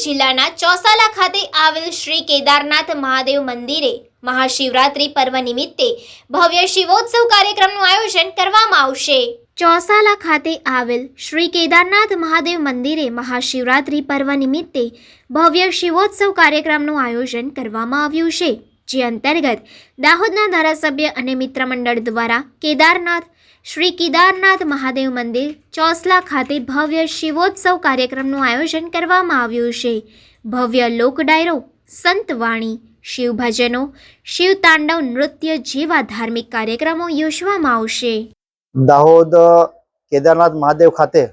જિલ્લાના ચોસાલા ખાતે આવેલ શ્રી કેદારનાથ મહાદેવ મંદિરે મહાશિવરાત્રી પર્વ નિમિત્તે ભવ્ય શિવોત્સવ કાર્યક્રમનું આયોજન કરવામાં આવશે। ચોસાલા ખાતે આવેલ શ્રી કેદારનાથ મહાદેવ મંદિરે મહાશિવરાત્રી પર્વ નિમિત્તે ભવ્ય શિવોત્સવ કાર્યક્રમનું આયોજન કરવામાં આવ્યું છે, જે અંતર્ગત દાહોદના ધારાસભ્ય અને મિત્ર મંડળ દ્વારા કેદારનાથ શ્રી કેદારનાથ મહાદેવ મંદિર ચોસલા ખાતે ભવ્ય શિવોત્સવ કાર્યક્રમનું આયોજન કરવામાં આવ્યું છે। ભવ્ય લોક ડાયરો, સંતવાણી, શિવ ભજનો, શિવ તાંડવ નૃત્ય જેવા ધાર્મિક કાર્યક્રમો યોજવામાં આવશે। દાહોદ કેદારનાથ મહાદેવ ખાતે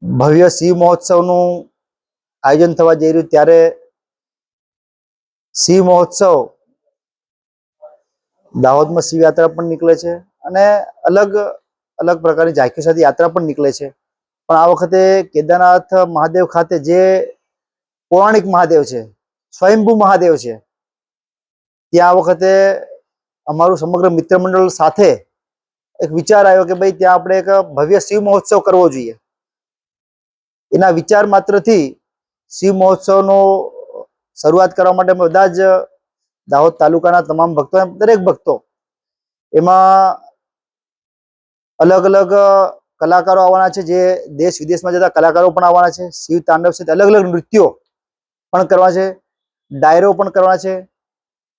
ભવ્ય શિવ મહોત્સવનું આયોજન થવા જઈ રહ્યું, ત્યારે શિવ મહોત્સવ દાહોદમાં શિવ યાત્રા પણ નીકળે છે અને અલગ અલગ પ્રકારની ઝાંખીઓ સાથે યાત્રા પણ નીકળે છે। પણ આ વખતે કેદારનાથ મહાદેવ ખાતે જે પૌરાણિક મહાદેવ છે, સ્વયંભૂ મહાદેવ છે, ત્યાં આ વખતે અમારું સમગ્ર મિત્ર મંડળ સાથે એક વિચાર આવ્યો કે ભાઈ ત્યાં આપણે એક ભવ્ય શિવ મહોત્સવ કરવો જોઈએ। એના વિચાર માત્રથી શિવ મહોત્સવનો શરૂઆત કરવા માટે અમે બધા જ દાહોદ તાલુકાના તમામ ભક્તો, દરેક ભક્તો, એમાં અલગ અલગ કલાકારો આવવાના છે, જે દેશ વિદેશમાં જતા કલાકારો પણ આવવાના છે। શિવ તાંડવ સહિત અલગ અલગ નૃત્યો પણ કરવા છે, ડાયરો પણ કરવાના છે,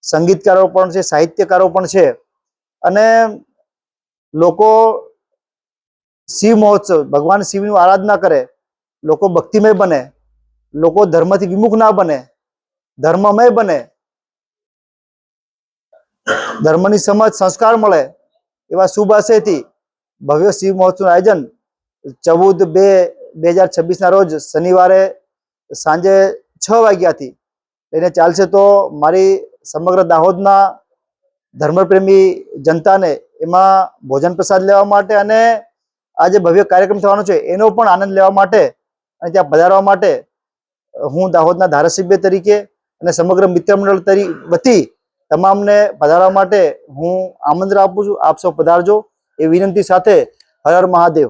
સંગીતકારો પણ છે, સાહિત્યકારો પણ છે। અને લોકો શિવ મહોત્સવ, ભગવાન શિવની આરાધના કરે, લોકો ભક્તિમય બને, લોકો ધર્મથી વિમુખ ના બને, ધર્મમય બને, ધર્મની સમજ, સંસ્કાર મળે, એવા શુભ આશયથી ભવ્ય શિવ મહોત્સવનું આયોજન 14/2/2026 રોજ શનિવારે સાંજે 6 વાગ્યાથી લઈને ચાલશે। તો મારી સમગ્ર દાહોદના ધર્મપ્રેમી જનતાને એમાં ભોજન પ્રસાદ લેવા માટે અને આ જે ભવ્ય કાર્યક્રમ થવાનો છે એનો પણ આનંદ લેવા માટે અને ત્યાં પધારવા માટે હું દાહોદના ધારાસભ્ય તરીકે અને સમગ્ર મિત્ર મંડળ વતી તમામને પધારવા માટે હું આમંત્રણ આપું છું। આપ સૌ પધારજો એ વિનંતી સાથે હર હર મહાદેવ।